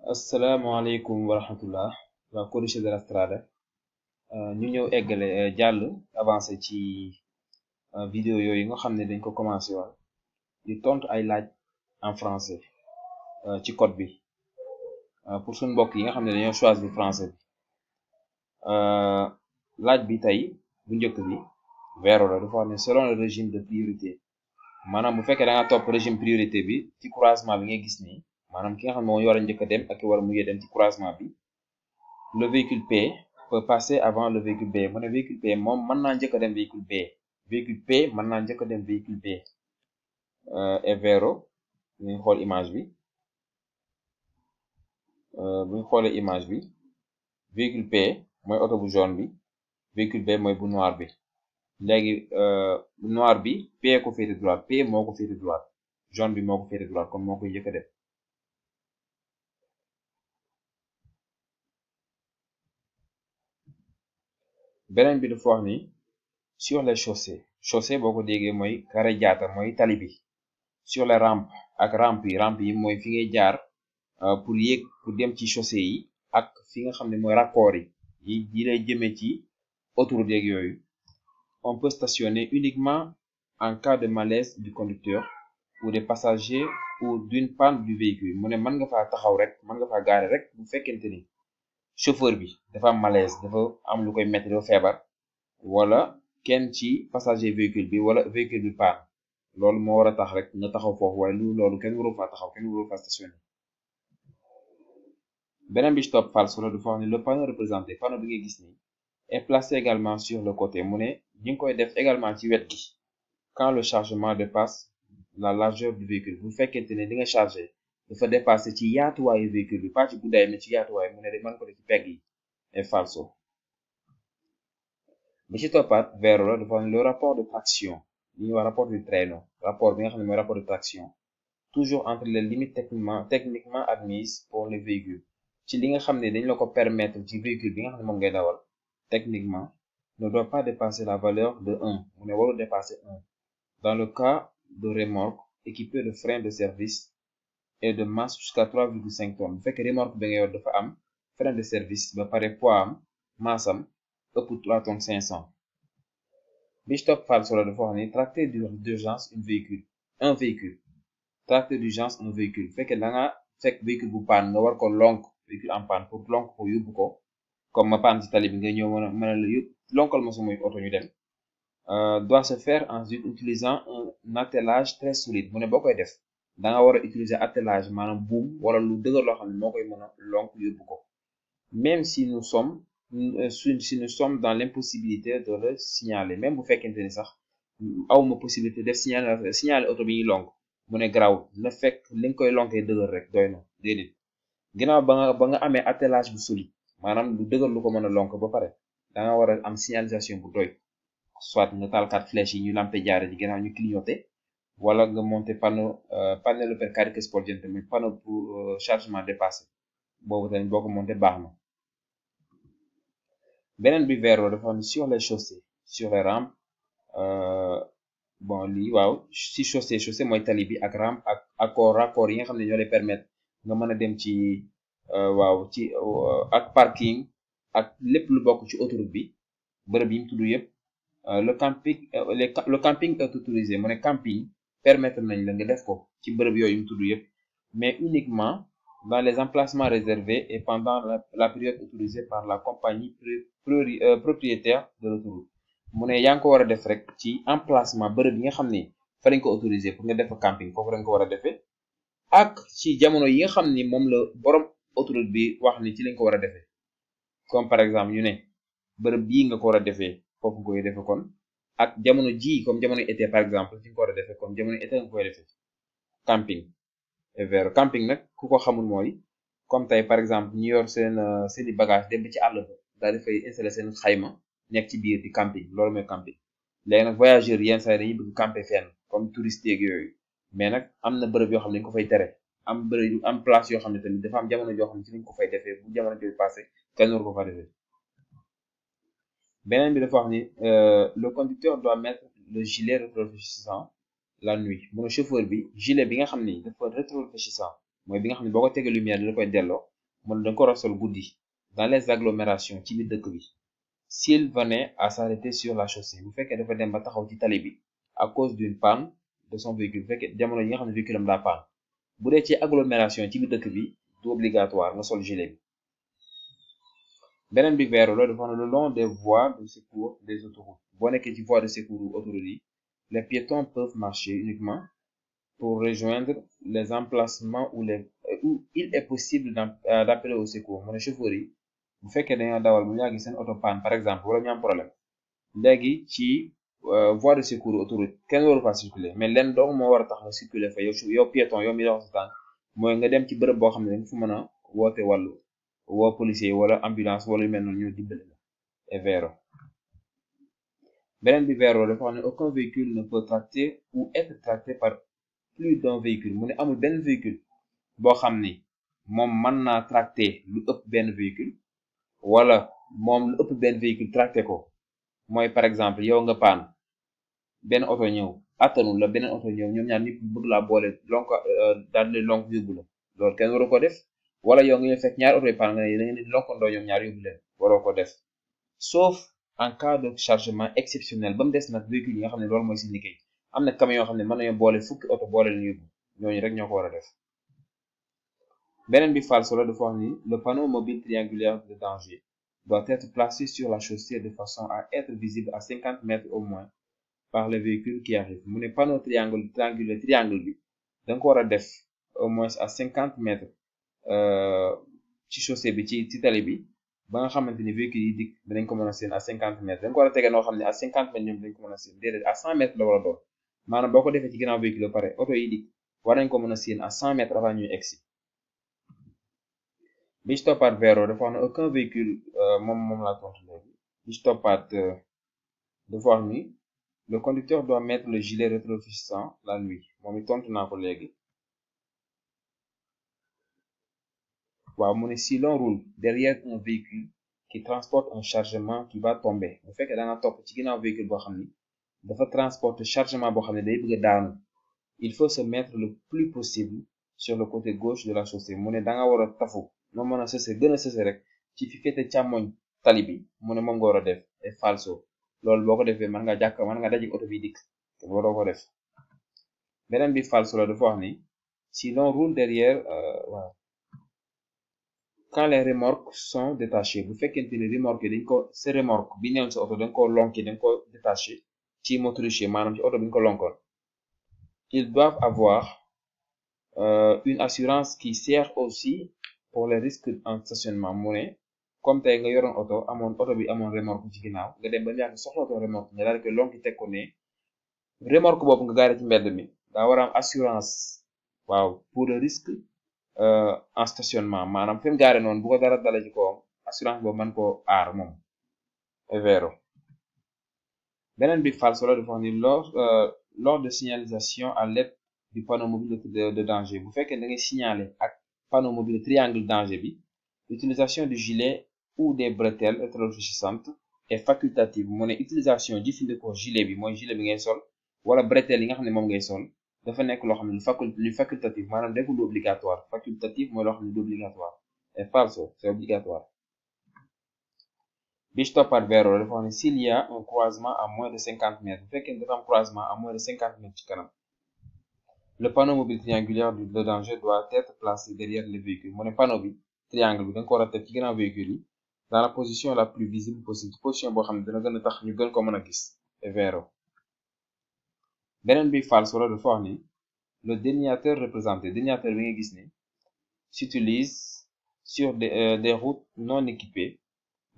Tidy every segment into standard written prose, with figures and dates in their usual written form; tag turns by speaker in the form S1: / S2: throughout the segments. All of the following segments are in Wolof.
S1: asalaamaaleykum wa rahmatullah waa Codice de la Strada ñu ñëw eggale jàll avancé ci vidéo yooyu nga xam ne dañ ko commencé woon di tontu ay laaj en français ci code bi pour suñu mbokk yi nga xam ne dañoo choisir français bi laaj bi tey bu njëkk bi Vero la dafa wax ne selon le régime de priorité maanaam bu fekkee da nga topp régime priorité bi ci croisement bi ngay gis nii maanaam ki nga xam ne moo war a njëkk a dem ak ki war a mujjee dem ci croisement bi le véhicule P peut passer avant le véhicule B mu ne véhicule P moom mën naa njëkk a dem véhicule B véhicule P mën naa njëkk a dem véhicule B et Vero bu ñu xool image bi bu ñu xoolee image bi véhicule P mooy oto bu jaune bi véhicule B mooy bu noir bi léegi noir bi P ko féete droite P moo ko féete droite jaune bi moo ko féete droite kon moo koy njëkk a dem beneen bi dafa wax ni sur les chaussées boo ko déggee mooy carré jaata mooy tali bi sur les rampes ak rampe yi mooy fi ngay jaar pour yéeg pour dem ci chaussée yi ak fi nga xam ne mooy raccord yi lay jëmee ci autoroute yeeg yooyu on peut stationner uniquement en cas de malaise du conducteur ou des passagers ou d'une panne du véhicule mu ne mën nga faa taxaw rek mën nga faa gaare rek bu fekkente ni chauffeur bi dafa am malaise dafa am lu koy metti dafa feebar wala kenn ci passager véhicule bi wala véhicule bi panne loolu moo war a tax rek nga taxaw foofu waaye loolu kenn waru faa taxaw kenn waru faa stationner beneen bi ci topp false la dafa wax ne le panneau représenté panneau bi ngay gis nii est placé également sur le côté mu ne ñu ngi koy def également ci wet gi quand le chargement dépasse la largeur du véhicule bu fekkente ne li nga chargé dafa dépassé ci yaatuwaayu véhicule bi pas ci guddaay mais ci yaatuwaay mu ne de mën ko def ci pegg yi et falso bi ci toppaat Vero la dafa le rapport de traction li ñuy wax rapport du traîneau rapport bi nga xam ne mooy rapport de traction toujours entre les limites techniquement admises pour les véhicules ci li nga xam ne dañ la ko permettre ci véhicule bi nga xam ne moom ngay dawal techniquement ne doit pas dépasser la valeur de 1 mu ne waru dépasser 1 dans le cas de remorque équipée de freins de service et de masse jusqu'à 3,5 tonnes bu fekkee remorque bi nga yor dafa am frein de service ba pare poids am masse am ëpp 3 tonnes 500 bi ci topp falso la dafa wax ni tracté d'urgence un véhicule tracté d'urgence un véhicule bu fekkee da nga fekk véhicule bu panne nga war ko lonk véhicule en panne pour lonk ko yóbbu ko comme ma panne ci tali bi nga ñëw mën a la yóbbu lonkal ma sumuy oto ñu dem doit se faire en utilisant un attelage très solide mu ne boo koy def da nga war a utiliser attelage maanaam buum wala lu dëgër loo xam ne moo koy mën a lonk yóbbu ko même si nous sommes dans l'impossibilité de le signaler même bu fekkente ni sax awma possibilité def signaler oto bi ñuy lonk mu ne garaw na fekk li nga koy lonkee dëgër rek doy na déedéet ginnaaw ba nga amee attelage bu solide maanaam lu dëgër lu ko mën a lonk ba pare da nga war a am signalisation bu doy soit nga taal 4 flèches yi ñu lampe jaare ji ginnaaw ñu clignoter wala nga monter pannello per cariche sporgente mais panneau pour chargement dépassé boobu tamit boo ko monter baax na beneen bi Vero dafa xam ne sur les chaussées sur les rampes bon lii waaw si chaussée mooy tali bi ak rampe ak raccord yi nga xam ne ñoo lay permettre nga mën a dem ci waaw ci ak parking ak lépp lu bokk ci autoroute bi bërëb yi mu tudd yëpp le camping est autorisé mu ne camping permettre nañ la nga def ko ci bërëb yooyu mu tudd yëpp mais uniquement dans les emplacements réservés et pendant la période autorisée par la compagnie propriétaire de l'autoroute mu ne yaa ngi ko war a def rek ci emplacement bërëb yi nga xam ne fa lañ ko autorisé pour nga def fa camping foofu lañ ko war a defee ak ci jamono yi nga xam ni moom la borom autoroute bi wax ni ci lañ ko war a defee comme par exemple ñu ne bërëb bii nga ko war a defee foofu nga koy defee kon ak jamono ji comme jamono été par exemple ci nga ko war a defee comme jamono été nga koy defee camping et Vero camping nag ku ko xamul mooy comme tey par exemple ñu yor seeni bagage dem ci àll ba daal di fay installer seen xayma nekk ci biir di camping loolu mooy camping léegi nag voyageurs yenn saa yi dañuy bëgg camper fenn comme touriste yeeg yooyu mais nag am na bërëb yoo xam ne dañ ko fay tere am place yoo xam ne tamit dafa am jamono joo xam ne ci lañ ko fay defee bu jamono jooju passé kenn war ko fa defee beneen bi dafa wax ni le conducteur doit mettre le gilet rétrécissant la nuit mu ne chauffeur bi gilet bi nga xam ni dafa rétrécissant mooy bi nga xam ne boo ko tegee lumière da koy delloo mu ne da nga ko war a sol guddi dans les agglomérations ci biir dëkk bi s'il venait à s'arrêter sur la chaussée bu fekkee dafa dem ba taxaw ci tali bi à cause d'une panne de son véhicule bu fekkee jamono yi nga xam ne véhicule am daa panne bu dee ci agglomération ci biir dëkk bi du obligatoire nga sol gilet bi. beneen bi vert la dafa ne le long des voies de secours des autoroutes boo nekkee ci voie de secours autoroute yi les piétons peuvent marcher uniquement pour rejoindre les emplacements où il est possible d'appeler au secours mu ne chauffeur yi bu fekkee dañoo dawal bu yàgg seen auto panne par exemple wala ñu am problème léegi ci voie de secours autoroute kenn waru fa circuler mais leen dong moo war a tax nga circuler fa yow piéton yow mi dox sa tànk mooy nga dem ci bërëb boo xam ne dañ fa mën a woote wàllu woo policier wala ambulance wala yu mel noonu ñu dimbali la et vert. beneen bi vert dafa wax ne aucun véhicule ne peut tracter ou être tracté par plus d'un véhicule mu ne amul benn véhicule boo xam ni moom mën naa tracté lu ëpp benn véhicule wala moom lu ëpp benn véhicule tracté ko mooy par exemple yow nga paan benn oto ñëw attanu la beneen oto ñëw ñoom ñaar nit bëgg laa boole lonk daal di lonk yóbbu la loolu kenn waru ko def wala yow nga ñëw fekk ñaari oto yi paan nga ne da ngeen di lonkandoo ñoom ñaar yóbbu leen waroo ko def sauf en cas de chargement exceptionnel ba mu des nag véhicule yi nga xam ne loolu mooy si liggéey am na camion yoo xam ne mën nañoo boole fukki oto boole leen yóbbu ñooñu rek ñoo ko war a def. beneen bi falso la dafa wax ni le panneau mobile triangulaire de danger doit être placé sur la chaussée de façon à être visible à 50 mètres au moins par les véhicules qui arrivent mu ne panneau triangle bi da nga ko war a def au moins à 50 mètres ci chaussée bi ci tali bi ba nga xamante ni véhicules yi dikk dinañ ko mën a seen à 50 mètres da nga ko war a tege noo xam ne à 50 mètres ñoom dañ ko mën a seen déedéet à 100 mètres la war a doon maanaam boo ko defee ci ginnaaw véhicule ba pare oto yi dikk war nañ ko mën a seen à 100 mètres avant ñuy egsi. bi ci toppaat vert dafa wax ne aucun véhicule moom laa tontu léegi bi ci toppaat dafa wax ni le conducteur doit mettre le gilet rétropédalant la nuit moom it tontu naa ko léegi. waaw mu ne si l'on roule derrière un véhicule qui transporte un chargement qui va tomber bu fekkee da nga topp ci ginnaaw véhicule boo xam ni dafa transporter chargement boo xam ne day bëgg a daanu il faut se mettre le plus possible sur le côté gauche de la chaussée mu ne da nga war a tafu noo mën a sëse gën a sëse rek ci fi féete càmmoñ tali bi mu ne moom nga war a def et falso loolu boo ko defee mën nga dajeek oto bi dikk te waroo ko def. beneen bi falso la dafa wax ni si l'on roule derrière voilà quand les remorques sont détachées bu fekkente ni remorque dañ ko sa remorque bi newoon sa oto dañ ko lonki dañ ko détaché ci motrice maanaam ci oto bi ñu ko lonkoon ils doivent avoir une assurance qui sert aussi pour les risques en stationnement mu ne comme tey nga yoroon oto bi amoon remorque ci ginnaaw nga dem ba ñàkk soxla oto remorque nga daal di koy lonki teg ko ne remorque boobu nga gaare ci mbedd mi daa war a am assurance waaw pour le risque en stationnement maanaam fi mu gaare noonu bu ko dara dale ci kawam assurance boobu mën koo aar moom vero. beneen bi falso la dafa wax ni lors de signalisation à l'aide du panneau mobile de danger bu fekkee da ngay signaler ak panneau mobile triangle danger bi l'utilisation du gilet ou des bretelles rétropédalantes est facultative mu ne utilisation jëfandikoo gilet bi mooy gilet bi ngay sol wala bretelles yi nga xam ne moom ngay sol dafa nekk loo xam ne lu facultatif maanaam nekkul lu obligatoire facultatif mooy loo xam ne lu obligatoire et falso c'est obligatoire. bi ci toppaat vero dafa wax ne s'il y a un croisement à moins de 50 mètres bu fekkee dafa am croisement à moins de 50 mètres ci kanam le panneau mobile triangulaire de danger doit être placé derrière le véhicule mu ne panneau bi triangle bi da nga ko war a teg ci ginnaaw véhicule yi dans la position la plus visible possible position boo xam ne dina gën a tax ñu gën ko mën a gis et vero. beneen bi falso la dafa wax ni le déniateur représenté déniateur bi nga gis ni s'utilise sur des routes non équipées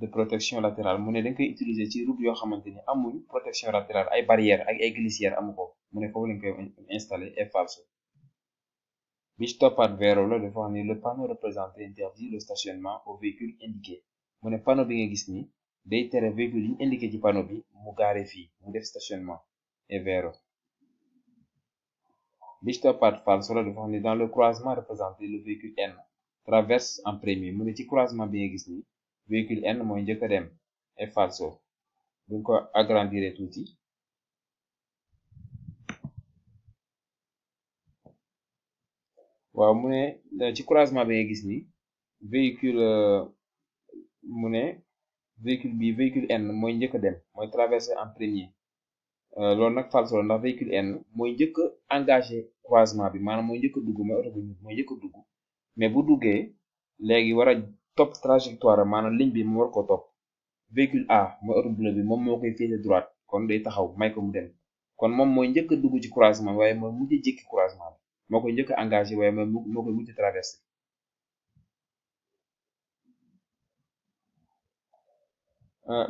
S1: de protection latérale mu ne dañ koy utiliser ci route yoo xamante ni amuñ protection latérale ay barrières ak ay glissières amu ko mu ne foofu lañ koy installer et falso. bi ci toppaat vero la dafa wax ni le panneau représenté interdit le stationnement aux véhicules indiqués mu ne panneau bi nga gis ni day tere véhicule yi ñu indiqué ci panneau bi mu gaare fii mu def stationnement et vero. bi ci toppaat falso la dafa wax ni dans le croisement représenté le véhicule N traverse en premier mu ne ci croisement bi nga gis ni véhicule N mooy njëkk a dem et falso buñ ko agrandir tuuti waaw mu ne ci croisement bi nga gis ni véhicule mu ne véhicule N mooy njëkk a dem mooy traverser en premier loolu nag falso la ndax véhicule N mooy njëkk a engagé croisement bi maanaam mooy njëkk a dugg mooy oto bu ñuul mooy njëkk a dugg mais bu duggee léegi war a topp trajectoire maanaam ligne bi mu war ko topp véhicule A mooy oto bleu bi moom moo koy féete droite kon day taxaw may ko mu dem kon moom mooy njëkk a dugg ci croisement waaye mooy mujj jékki croisement bi moo koy njëkk a engagé waaye moo koy mujj traversé.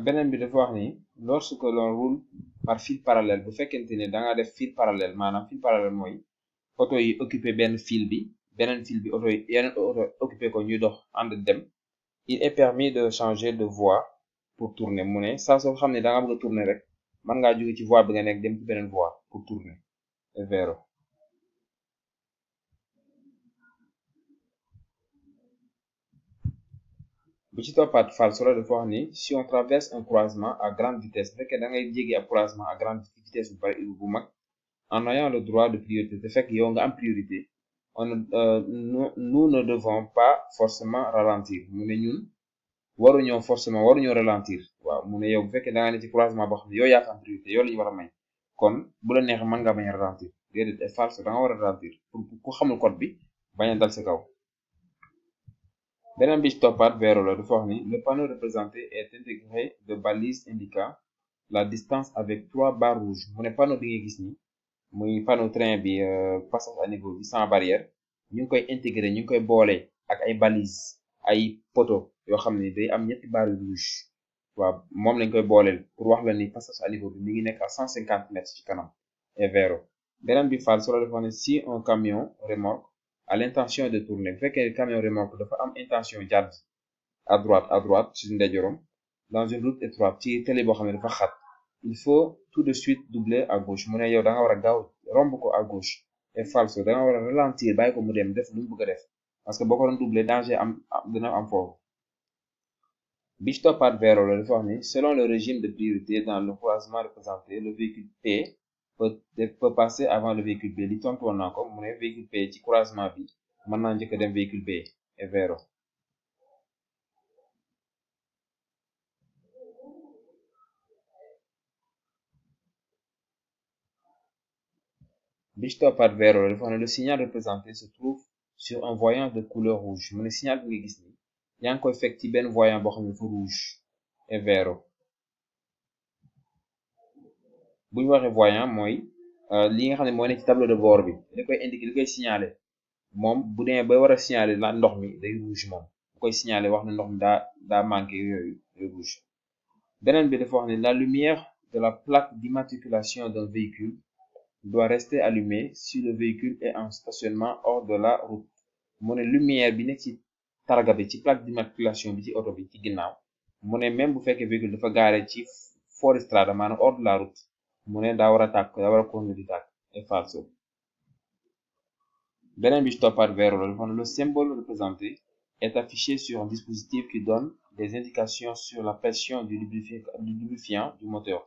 S1: beneen bi dafa wax ni lorsque l'on roule par fil parallèle bu fekkente ne da nga def fil parallèle maanaam fil parallèle mooy oto yi occupé benn fil bi beneen fil bi oto yi yeneen oto occupé ko ñuy dox ànd dem il est permis de changer de voie pour tourner mu ne saa soo xam ne da nga bëgg a tourner rek mën ngaa jóge ci voie bi nga nekk dem ci beneen voie pour tourner et vero. bi ci toppaat falso la dafa wax ni si on traverse un croisement à grande vitesse bu fekkee da ngay jéggi ab croisement à grande vitesse bu mag en ayant le droit de priorité te fekk yow nga am priorité nous ne devons pas forcément ralentir mu ne ñun waruñoo ralentir waaw mu ne yow bu fekkee da nga ne ci croisement boo xam ne yow yaa am priorité yow la ñu war a may kon bu la neexee mën nga bañ a ralentir déedéet et falso da nga war a ralentir pour ku xamul code bi bañ a dal sa kaw. beneen bi ci toppaat vero la dafa wax ni le panneau représenté est intégré de balises indiquant la distance avec 3 barres rouges mu ne panneau bi nga gis ni muy panneau train bi passage à niveau bi sans barrière ñu ngi koy intégré ñu ngi koy boole ak ay balises ay poteau yoo xam ne day am ñetti barres rouges waaw moom lañ koy booleel pour wax la ni passage à niveau bi mi ngi nekk à 150 mètres ci kanam et vero. beneen bi falso la dafa wax ne si un camion remorque à l'intention de tourner bu fekkee camion remorque dafa am intention jàdd à droite ci ndeyjooram dans une route étroite ci télé boo xam ne dafa xat il faut tout de suite doubler à gauche mu ne yow da nga war a gaaw romb ko à gauche et falso da nga war a ralentir bàyyi ko mu dem def lu mu bëgg a def parce que boo ko doon doubler danger dina am foofu. bi ci toppaat vero la dafa wax ni selon le régime de priorité dans le croisement représenté le véhicule P peut passer avant le véhicule B li tontu woon naa ko mu ne véhicule P ci croisement bi mën naa njëkk a dem véhicule B et vero. bi ci toppaat vero la dafa ne le signal représenté se trouve sur un voyant de couleur rouge mu ne signal bi nga gis ni yaa ngi koy fekk ci benn voyant boo xam ne dafa rouge et vero. bu ñu waxee voyant mooy li nga xam ne moo nekk ci tableau de bord bi li koy indiquer li koy signaler moom bu demee ba war a signaler la ndox mi day rouge moom bu koy signaler wax ne ndox mi daa manqué yooyu day rouge. beneen bi dafa wax ne la lumière de la plaque d'immatriculation d'un véhicule doit rester allumée si le véhicule est en stationnement hors de la route mu ne lumière bi nekk ci targa bi ci plaque d'immatriculation bi ci oto bi ci ginnaaw mu ne même bu fekkee véhicule dafa gaare ci fuoristrada maanaam hors de la route mu ne daa war a tàkk daa war a continuer di tàkk et falso. beneen bi ci toppaat vero la dafa ne le symbole représenté est affiché sur un dispositif qui donne des indications sur la pression du lubrifiant du moteur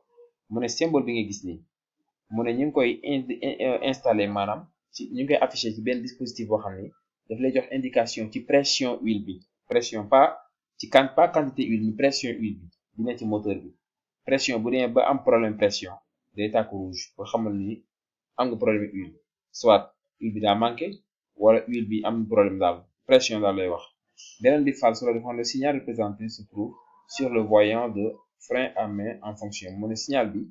S1: mu ne symbole bi nga gis nii mu ne ñu ngi koy installé maanaam ñu ngi koy affiché ci benn dispositif boo xam ni daf lay jox indication ci pression huile bi pression pas quantité huile mais pression huile bi nekk ci moteur bi pression bu demee ba am problème pression day tàkk rouge ba xamal ni am nga problème huile soit huile bi daa manqué wala huile bi am problème daal pression daal lay wax. beneen bi falso la dafa le signal représenté se trouve sur le voyant de frein à main en fonction mu ne signal bi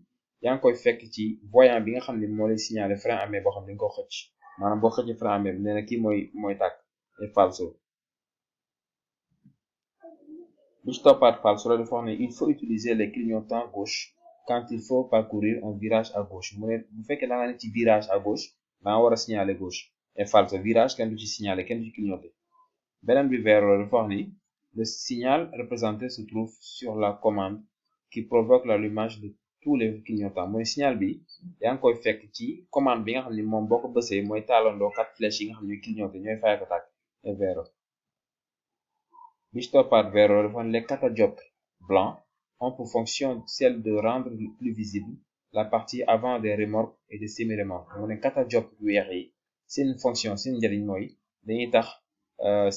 S1: yaa ngi koy fekk ci voyant bi nga xam ne moo lay signaler frein à main boo xam ne dañ ko xëcc maanaam boo xëcc frein à main bi nee na kii mooy tàkk et falso. bi ci toppaat falso la dafa wax ne il faut utiliser les clignotants gauche quand il faut parcourir un virage à gauche mu ne bu fekkee da nga ne ci virage à gauche da nga war a signaler gauche et falso virage kenn du ci signaler kenn du ci clignoter. beneen bi vero la dafa wax ni le signal représenté se trouve sur la commande qui provoque l'allumage de tous les clignotants mooy signal bi yaa ngi koy fekk ci commande bi nga xam ne moom boo ko bësee mooy taalandoo 4 flèches yi nga xam ne ñooy clignoter ñooy fay ko tàkk et vero. bi ci toppaat vero dafa ne les catadioptres blancs ont pour fonction celle de rendre plus visible la partie avant des remorques et des semi-remorques mu ne catadioptres yu weex yi seen fonction seen njëriñ mooy dañuy tax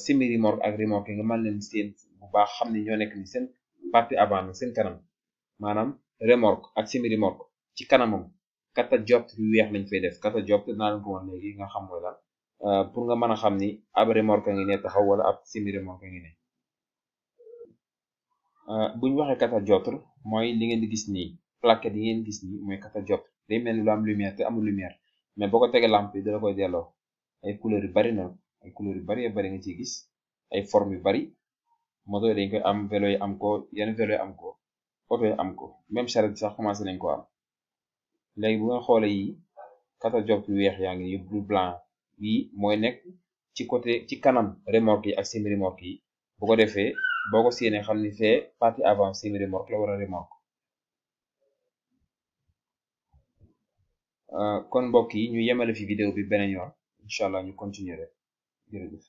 S1: semi remorque ak remorque nga mën leen seen bu baax xam ne ñoo nekk ni seen partie avant nag seen kanam maanaam remorque ak semi remorque ci kanamam kata dioptre yu weex lañ fay def kata dioptre naa leen ko woon léegi nga xam mooy lan pour nga mën a xam ni ab remorque ngi ne taxaw wala ab semi remorque ngi ne buñ waxee kata dioptre mooy li ngeen di gis nii plaquette yi ngeen gis nii mooy kata dioptre day mel ni lu am lumière te amul lumière mais boo ko tegee lampe bi dala koy delloo ay couleurs yu bari na ay couleurs yu bari bari nga ciy gis ay formes yu bari moto yi dañ koy am vélo yi am ko yenn vélo yi am ko oto yi am ko même charrette sax commencé nañ ko am léegi bu nga xoolee yi kata dioptre yu weex yaa ngi yëpp bleu blanc yi mooy nekk ci côté ci kanam remorque yi ak semi remorque yi bu ko defee boo ko séenee xam ni fee partie avant semi remorque la war a remorque kon mbokk yi ñu yemale fi vidéo bi beneen yoon incha allah ñu continuer rek jërëjëf